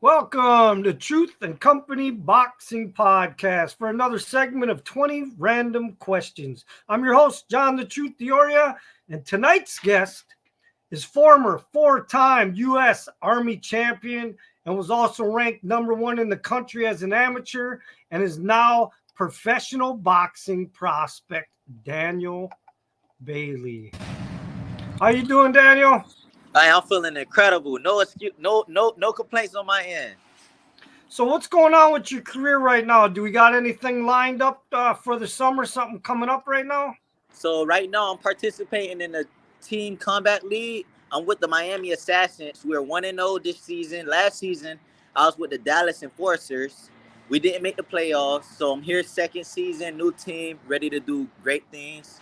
Welcome to Truth and Company Boxing Podcast for another segment of 20 Random Questions. I'm your host, John the Truth Dioria, and tonight's guest is former four-time U.S. Army champion and was also ranked #1 in the country as an amateur and is now professional boxing prospect, Daniel Bailey. How you doing, Daniel? I'm feeling incredible. No excuse, no complaints on my end. So what's going on with your career right now? Do we got anything lined up for the summer? Something coming up right now? So right now I'm participating in the Team Combat League. I'm with the Miami Assassins. We're 1-0 this season. Last season, I was with the Dallas Enforcers. We didn't make the playoffs, so I'm here second season, new team, ready to do great things.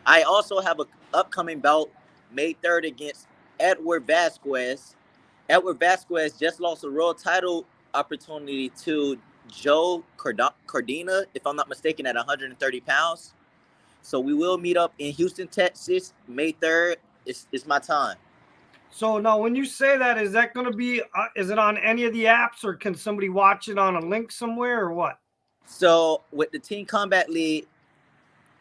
I also have an upcoming bout May 3rd against Edward Vasquez. Edward Vasquez just lost a world title opportunity to Joe Cardina, if I'm not mistaken, at 130 pounds. So we will meet up in Houston, Texas, May 3rd. It's my time. So now when you say that, is that going to be, is it on any of the apps or can somebody watch it on a link somewhere or what? So with the Team Combat League,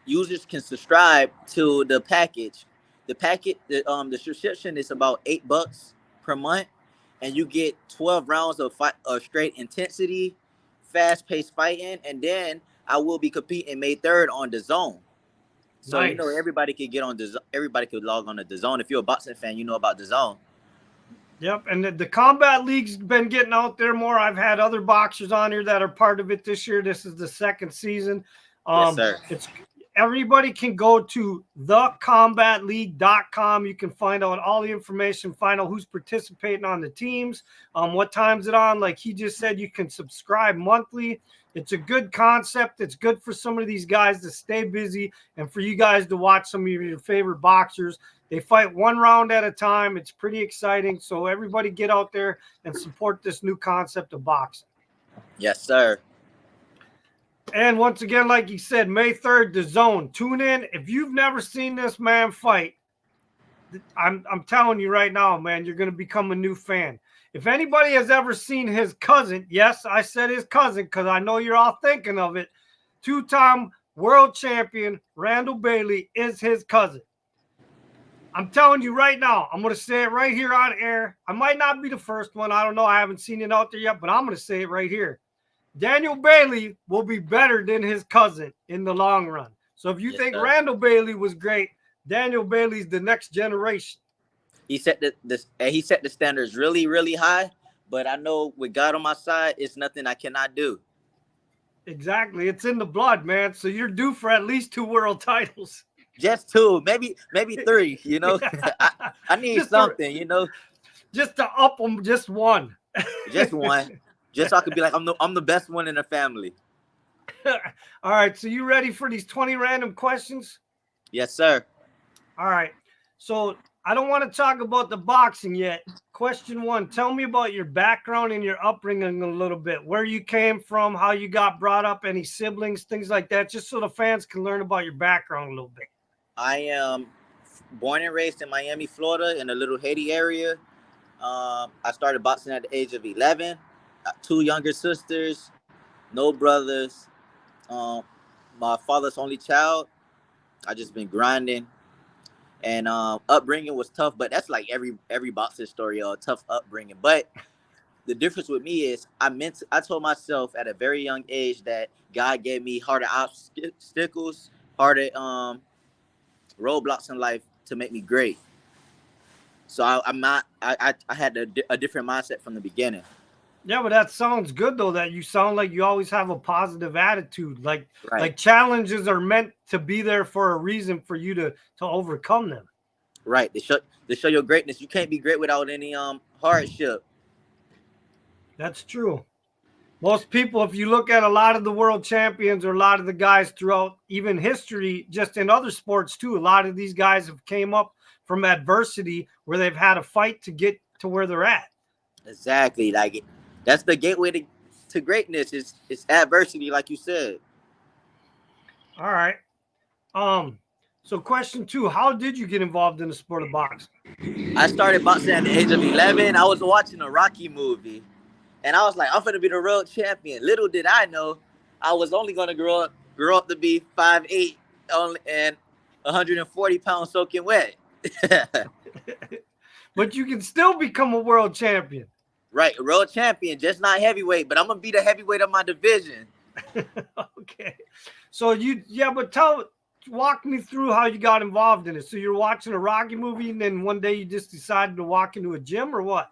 users can subscribe to the package. The subscription is about $8 per month, and you get 12 rounds of straight intensity, fast-paced fighting, and then I will be competing May 3rd on DAZN. So nice. Everybody could get on DAZN. Everybody could log on to DAZN. If you're a boxing fan, you know about DAZN. Yep, and the Combat League's been getting out there more. I've had other boxers on here that are part of it this year. This is the second season. Yes, sir. Everybody can go to thecombatleague.com. You can find out all the information, find out who's participating on the teams, what time's it on. Like he just said, you can subscribe monthly. It's a good concept. It's good for some of these guys to stay busy and for you guys to watch some of your favorite boxers. They fight one round at a time. It's pretty exciting. So everybody get out there and support this new concept of boxing. Yes, sir. And once again, like you said, May 3rd, DAZN. Tune in. If you've never seen this man fight, I'm telling you right now, man, you're going to become a new fan. If anybody has ever seen his cousin, yes, I said his cousin because I know you're all thinking of it, two-time world champion Randall Bailey is his cousin. I'm telling you right now, I'm going to say it right here on air. I might not be the first one. I don't know. I haven't seen it out there yet, but I'm going to say it right here. Daniel Bailey will be better than his cousin in the long run. So if you think Randall Bailey was great, Daniel Bailey's the next generation. He set the standards really, really high. But I know with God on my side, it's nothing I cannot do. Exactly. It's in the blood, man. So you're due for at least 2 world titles. Just 2, maybe 3, I need just something, Just to up them, just one. Just one. Just so I could be like, I'm the best one in the family. All right. So you ready for these 20 random questions? Yes, sir. All right. So I don't want to talk about the boxing yet. Question 1, tell me about your background and your upbringing a little bit. Where you came from, how you got brought up, any siblings, things like that, just so the fans can learn about your background a little bit. I am born and raised in Miami, Florida, in a little Haiti area. I started boxing at the age of 11. 2 younger sisters, no brothers. My father's only child. I just been grinding, and upbringing was tough. But that's like every boxer story, tough upbringing. But the difference with me is I told myself at a very young age that God gave me harder obstacles, harder roadblocks in life to make me great. So I had a different mindset from the beginning. Yeah, but that sounds good, though, that you sound like you always have a positive attitude. Like challenges are meant to be there for a reason for you to overcome them. Right. They show your greatness. You can't be great without any hardship. That's true. Most people, if you look at a lot of the world champions or a lot of the guys throughout even history, just in other sports too, a lot of these guys have came up from adversity where they've had a fight to get to where they're at. Exactly. Like that's the gateway to greatness is adversity, like you said. All right. So question 2, how did you get involved in the sport of boxing? I started boxing at the age of 11. I was watching a Rocky movie, And I was like, I'm gonna be the world champion. Little did I know, I was only gonna grow up to be 5'8", only and 140 pounds soaking wet. But you can still become a world champion. Right, world champion, just not heavyweight, but I'm gonna be the heavyweight of my division. Okay. So but walk me through how you got involved in it. So you're watching a Rocky movie and then one day you just decided to walk into a gym or what?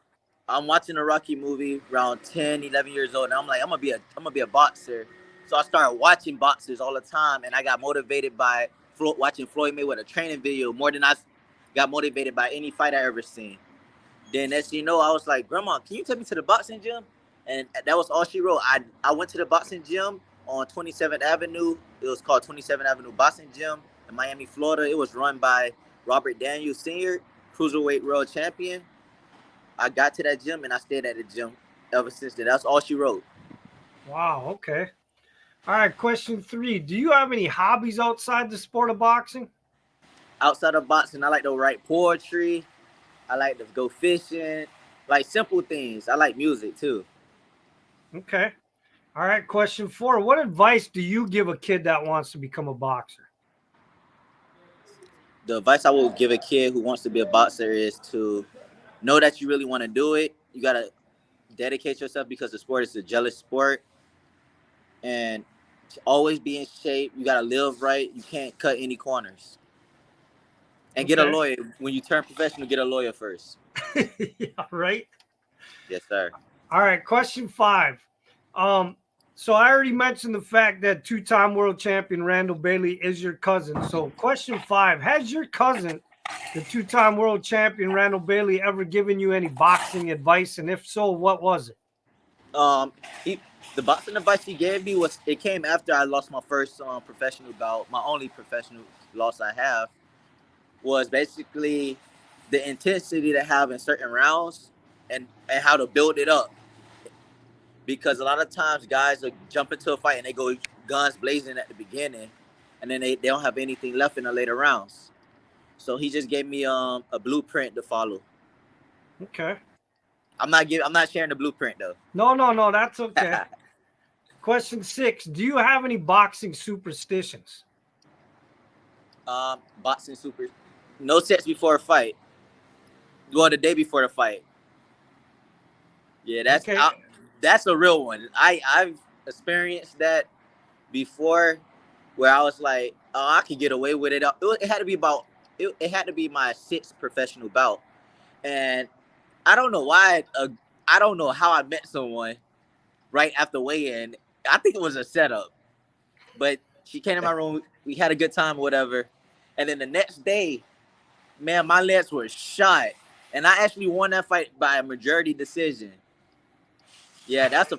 I'm watching a Rocky movie around 10, 11 years old, and I'm like, I'm gonna be a boxer. So I started watching boxers all the time, and I got motivated by watching Floyd Mayweather training video more than I got motivated by any fight I ever seen. Then as you know, I was like, Grandma, can you take me to the boxing gym? And that was all she wrote. I went to the boxing gym on 27th Avenue. It was called 27th Avenue Boxing Gym in Miami, Florida. It was run by Robert Daniels Sr., cruiserweight world champion. I got to that gym and I stayed at the gym ever since then. That's all she wrote. Wow. Okay. All right. Question 3. Do you have any hobbies outside the sport of boxing? Outside of boxing, I like to write poetry. I like to go fishing. Like simple things. I like music too. Okay. All right. Question 4. What advice do you give a kid that wants to become a boxer? The advice I would give a kid who wants to be a boxer is to know that you really want to do it. You got to dedicate yourself because the sport is a jealous sport. And to always be in shape. You got to live right. You can't cut any corners. And get a lawyer. When you turn professional, get a lawyer first. Yeah, right? Yes, sir. All right. Question 5. So I already mentioned the fact that 2-time world champion Randall Bailey is your cousin. So question 5, has your cousin, the 2-time world champion Randall Bailey, ever given you any boxing advice? And if so, what was it? The boxing advice he gave me it came after I lost my first professional bout. My only professional loss I have was basically the intensity to have in certain rounds and how to build it up. Because a lot of times guys will jump into a fight and they go guns blazing at the beginning, and then they don't have anything left in the later rounds. So he just gave me a blueprint to follow. Okay. I'm not sharing the blueprint though. No, that's okay. Question 6, do you have any boxing superstitions? No sex before a fight. Well, the day before the fight. Yeah, that's a real one. I've experienced that before, where I was like, oh, I could get away with it. It had to be it had to be my 6th professional bout, and I don't know why. I don't know how I met someone right after weigh-in. I think it was a setup, but she came to my room. We had a good time or whatever, and then the next day, man, my legs were shot, and I actually won that fight by a majority decision. Yeah, So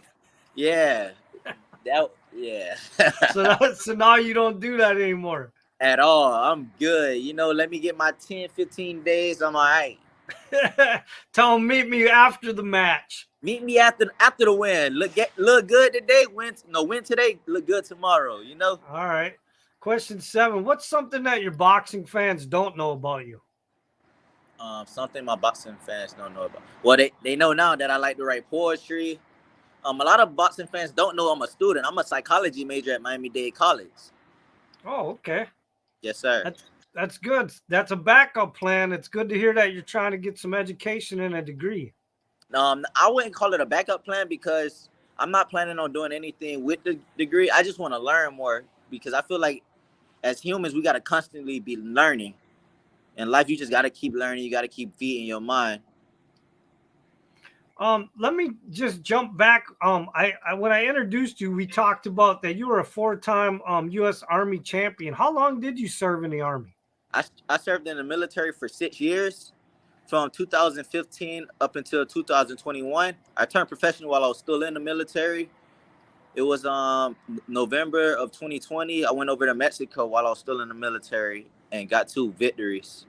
now you don't do that anymore. At all. I'm good. Let me get my 10, 15 days. I'm all right. Tell them meet me after the match. Meet me after the win. Look good today. Win today. Look good tomorrow. All right. Question 7. What's something that your boxing fans don't know about you? Something my boxing fans don't know about. Well, they know now that I like to write poetry. A lot of boxing fans don't know I'm a student. I'm a psychology major at Miami-Dade College. Oh, okay. Yes, sir. That's good. That's a backup plan. It's good to hear that you're trying to get some education and a degree. I wouldn't call it a backup plan because I'm not planning on doing anything with the degree. I just want to learn more because I feel like as humans, we got to constantly be learning. In life, you just got to keep learning. You got to keep feeding your mind. Let me just jump back. When I introduced you, we talked about that you were a 4-time U.S. Army champion. How long did you serve in the Army? I served in the military for 6 years, from 2015 up until 2021. I turned professional while I was still in the military. It was November of 2020. I went over to Mexico while I was still in the military and got 2 victories.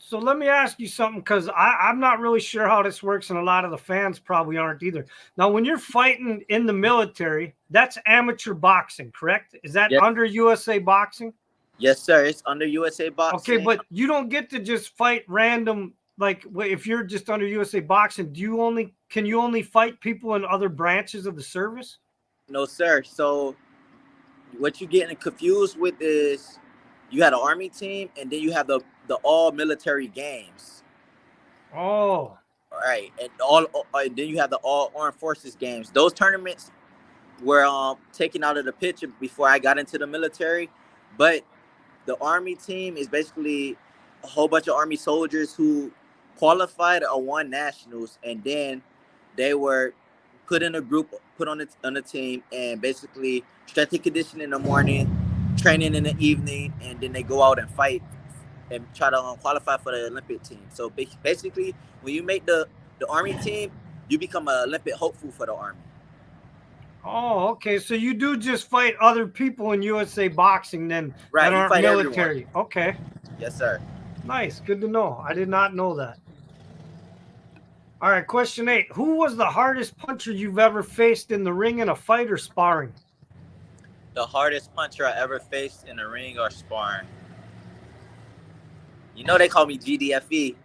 So let me ask you something, because I'm not really sure how this works, and a lot of the fans probably aren't either. Now, when you're fighting in the military, that's amateur boxing, correct? Is that under USA Boxing? Yes, sir. It's under USA Boxing. Okay, but you don't get to just fight random, like if you're just under USA Boxing, do you only can you only fight people in other branches of the service? No, sir. So what you're getting confused with is you had an Army team, and then you have the all military games. Oh, All right, and then you have the all armed forces games. Those tournaments were taken out of the picture before I got into the military, but the Army team is basically a whole bunch of Army soldiers who qualified or won nationals, and then they were put in a group, put on a team, and basically strength and conditioning in the morning, training in the evening, and then they go out and fight and try to qualify for the Olympic team. So basically, when you make the Army team, you become an Olympic hopeful for the Army. oh, okay. So you do just fight other people in USA boxing then Right, that you aren't fight military. everyone. Okay, Yes, sir. nice. Good to know. I did not know that. All right, question 8. Who was the hardest puncher you've ever faced in the ring in a fight or sparring? The hardest puncher I ever faced in the ring or sparring. You know they call me GDFE,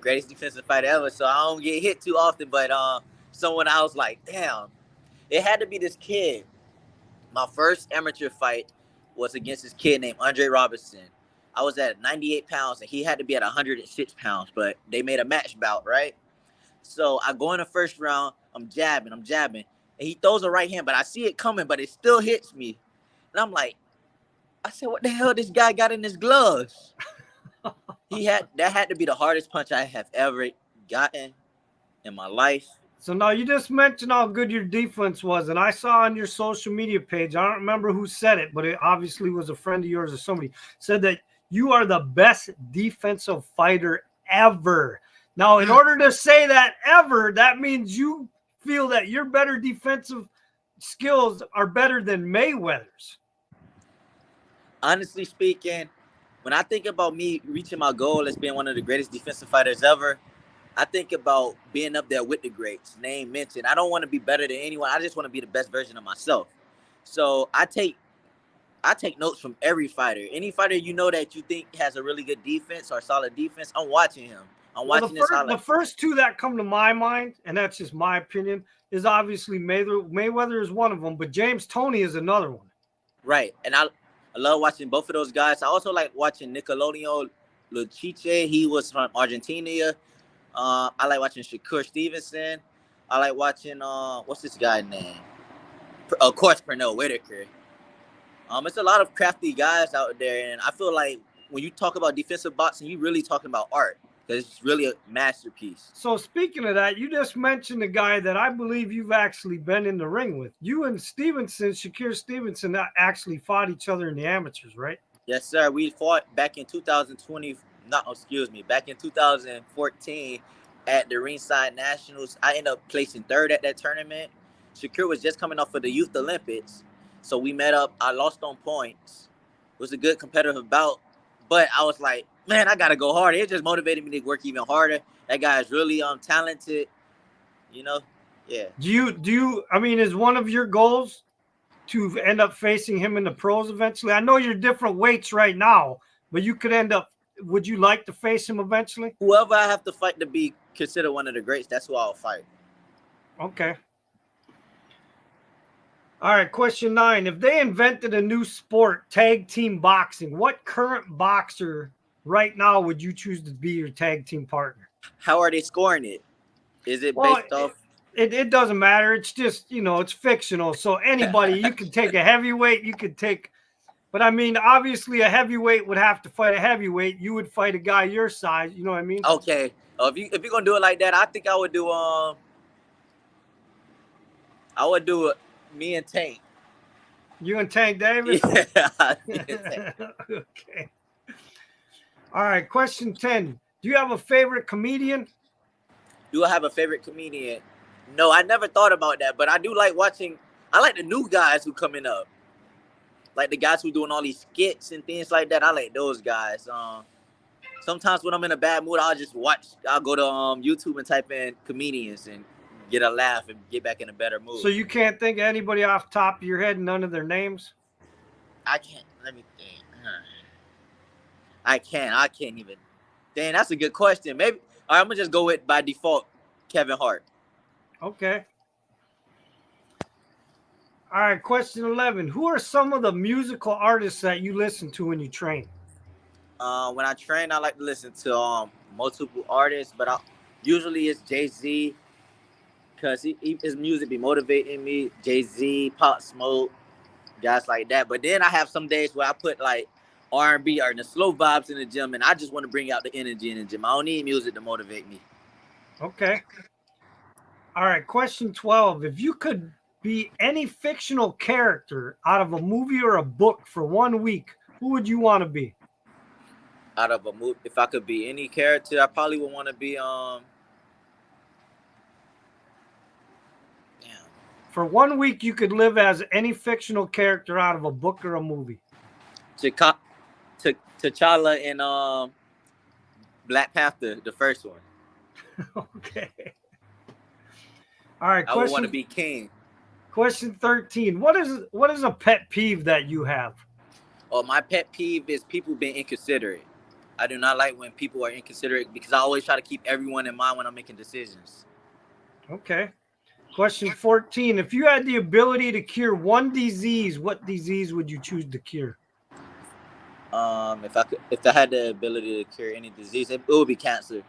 greatest defensive fighter ever, so I don't get hit too often. But someone I was like, damn, it had to be this kid. My first amateur fight was against this kid named Andre Robinson. I was at 98 pounds, and he had to be at 106 pounds, but they made a match bout, right? So I go in the first round, I'm jabbing, and he throws a right hand, but I see it coming, but it still hits me. And I'm like, I said, what the hell this guy got in his gloves? That had to be the hardest punch I have ever gotten in my life. So now you just mentioned how good your defense was, and I saw on your social media page, I don't remember who said it, but it obviously was a friend of yours or somebody said that you are the best defensive fighter ever. Now, in order to say that ever, that means you feel that your better defensive skills are better than Mayweather's. Honestly speaking, when I think about me reaching my goal as being one of the greatest defensive fighters ever, I think about being up there with the greats, name mentioned. I don't want to be better than anyone. I just want to be the best version of myself. So I take notes from every fighter. Any fighter you know that you think has a really good defense or solid defense, I'm watching him. The first two that come to my mind, and that's just my opinion, is obviously Mayweather. Mayweather is one of them, but James Toney is another one. Right, and I love watching both of those guys. I also like watching Nickelodeon Luchiche. He was from Argentina. I like watching Shakur Stevenson. I like watching what's this guy's name? Of course, Pernell Whitaker. It's a lot of crafty guys out there, and I feel like when you talk about defensive boxing, you really talking about art, because it's really a masterpiece. So speaking of that, you just mentioned a guy that I believe you've actually been in the ring with. You and Stevenson, Shakur Stevenson, actually fought each other in the amateurs, right? Yes, sir. We fought back in 2020. Back in 2014 at the Ringside Nationals. I ended up placing third at that tournament. Shakur was just coming off of the Youth Olympics. So we met up. I lost on points. It was a good competitive bout. But I was like, man, I got to go harder. It just motivated me to work even harder. That guy is really talented. You know? Yeah. Is one of your goals to end up facing him in the pros eventually? I know you're different weights right now, but you could end up, would you like to face him eventually? Whoever I have to fight to be considered one of the greats, that's who I'll fight. Okay. All right, question 9. If they invented a new sport, tag team boxing, what current boxer right now would you choose to be your tag team partner? How are they scoring it? Is it based off? It doesn't matter. It's just, it's fictional. So anybody, you could take a heavyweight, but I mean, obviously a heavyweight would have to fight a heavyweight. You would fight a guy your size. You know what I mean? Okay. If you're going to do it like that, I think I would do, me and Tank. You and Tank Davis? Yeah. Okay. All right. Question 10. Do you have a favorite comedian? Do I have a favorite comedian? No, I never thought about that, but I do like watching. I like the new guys who coming up. Like the guys who doing all these skits and things like that. I like those guys. Sometimes when I'm in a bad mood, I'll go to YouTube and type in comedians and get a laugh and get back in a better mood. So you can't think of anybody off the top of your head, none of their names? I can't. Let me think. I can't even. Dang, that's a good question. Maybe. All right, I'm going to just go with, by default, Kevin Hart. Okay. All right. Question 11. Who are some of the musical artists that you listen to when you train? When I train, I like to listen to multiple artists, but usually it's Jay-Z because his music be motivating me. Jay-Z, Pop Smoke, guys like that. But then I have some days where I put like R&B or the slow vibes in the gym, and I just want to bring out the energy in the gym. I don't need music to motivate me. Okay. All right. Question 12. If you could be any fictional character out of a movie or a book for 1 week, who would you want to be? Out of a movie, if I could be any character, I probably would want to be damn, For 1 week, you could live as any fictional character out of a book or a movie. T'Challa in Black Panther, the first one. Okay. All right. I would want to be king. Question 13. What is a pet peeve that you have? Oh, my pet peeve is people being inconsiderate. I do not like when people are inconsiderate because I always try to keep everyone in mind when I'm making decisions. Okay. Question 14. If you had the ability to cure one disease, what disease would you choose to cure? If I had the ability to cure any disease, it would be cancer.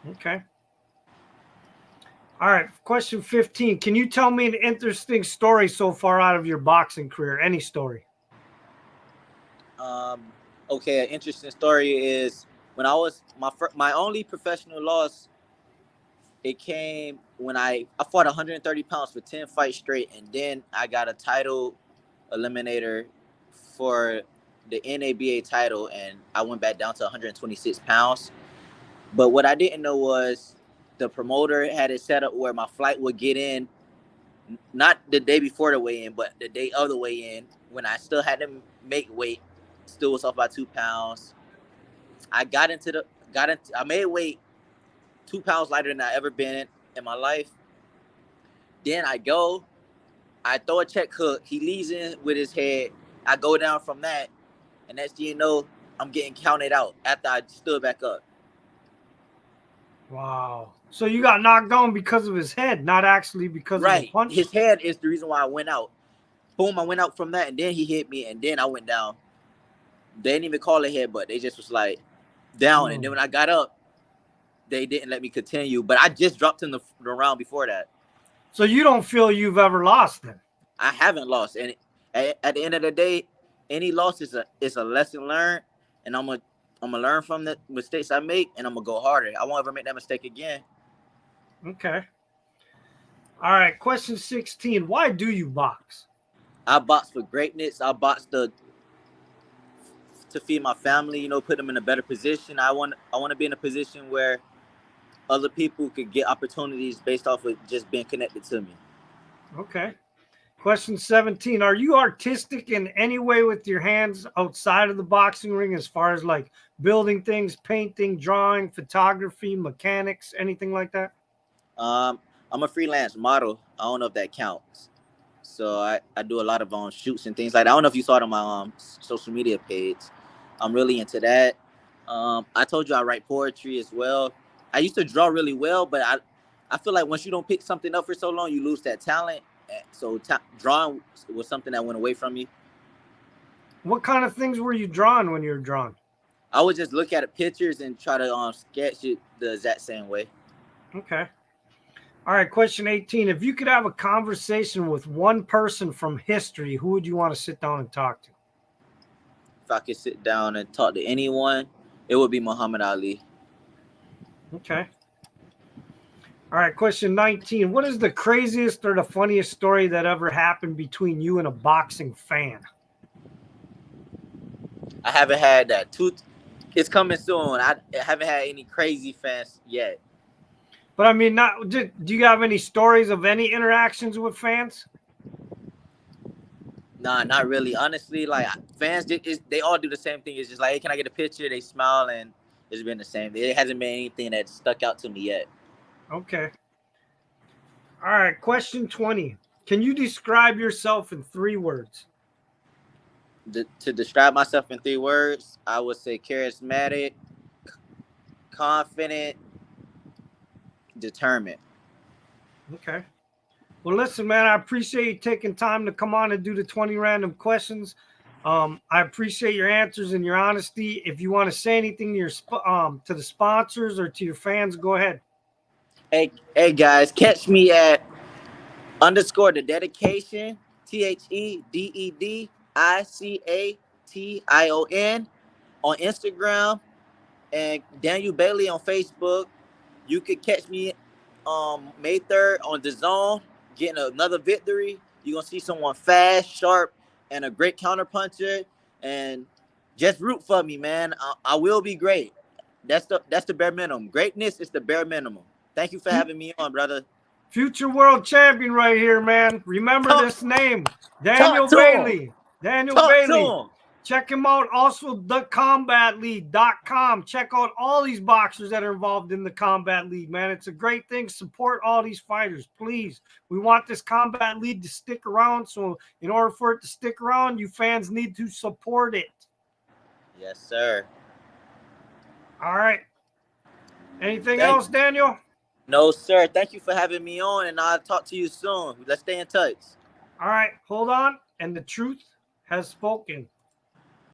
Okay. All right. Question 15. Can you tell me an interesting story so far out of your boxing career? Any story? Okay, an interesting story is when I was my only professional loss. It came when I fought 130 pounds for 10 fights straight, and then I got a title eliminator for the NABA title, and I went back down to 126 pounds. But what I didn't know was the promoter had it set up where my flight would get in, not the day before the weigh-in, but the day of the weigh-in, when I still had to make weight, still was off by 2 pounds. I I made weight 2 pounds lighter than I ever been in my life. Then I throw a check hook. He leads in with his head. I go down from that, and next thing you know, I'm getting counted out after I stood back up. Wow. So you got knocked down because of his head, not actually because of a punch? His head is the reason why I went out. Boom, I went out from that, and then he hit me, and then I went down. They didn't even call it head, but they just was like down. And then when I got up, they didn't let me continue. But I just dropped in the round before that. So you don't feel you've ever lost then? I haven't lost. And at the end of the day, any loss is a lesson learned. And I'm gonna learn from the mistakes I make, and I'm gonna go harder. I won't ever make that mistake again. Okay. All right. Question 16. Why do you box? I box for greatness. I box to feed my family, put them in a better position. I want to be in a position where other people could get opportunities based off of just being connected to me. Okay. Question 17. Are you artistic in any way with your hands outside of the boxing ring, as far as like building things, painting, drawing, photography, mechanics, anything like that? I'm a freelance model. I don't know if that counts. So I do a lot of shoots and things like that. I don't know if you saw it on my social media page. I'm really into that. I told you I write poetry as well. I used to draw really well, but I feel like once you don't pick something up for so long, you lose that talent. So drawing was something that went away from me. What kind of things were you drawing when you were drawing? I would just look at pictures and try to sketch it the exact same way. Okay. All right. Question 18. If you could have a conversation with one person from history, who would you want to sit down and talk to? If I could sit down and talk to anyone, it would be Muhammad Ali. Okay. All right. Question 19. What is the craziest or the funniest story that ever happened between you and a boxing fan? I haven't had that. It's coming soon. I haven't had any crazy fans yet. But I mean, do you have any stories of any interactions with fans? Nah, not really. Honestly, like fans, they all do the same thing. It's just like, hey, can I get a picture? They smile, and it's been the same. It hasn't been anything that stuck out to me yet. Okay. All right. Question 20. Can you describe yourself in 3 words? To describe myself in 3 words, I would say charismatic, confident, determined. Okay. Well, listen, man, I appreciate you taking time to come on and do the 20 random questions. I appreciate your answers and your honesty. If you want to say anything to your to the sponsors or to your fans, go ahead. Hey guys, catch me at underscore the dedication TheDedication on Instagram and Daniel Bailey on Facebook. You could catch me May 3rd on the zone getting another victory. You're gonna see someone fast, sharp, and a great counterpuncher. And just root for me, man. I will be great. That's the bare minimum. Greatness is the bare minimum. Thank you for having me on, brother. Future world champion right here, man. Remember this name, Daniel Bailey. Daniel Bailey. Check him out. Also, thecombatleague.com. Check out all these boxers that are involved in the Combat League, man. It's a great thing. Support all these fighters, please. We want this Combat League to stick around. So in order for it to stick around, you fans need to support it. Yes, sir. All right. Anything else, Daniel? No, sir. Thank you for having me on, and I'll talk to you soon. Let's stay in touch. All right. Hold on. And the truth has spoken.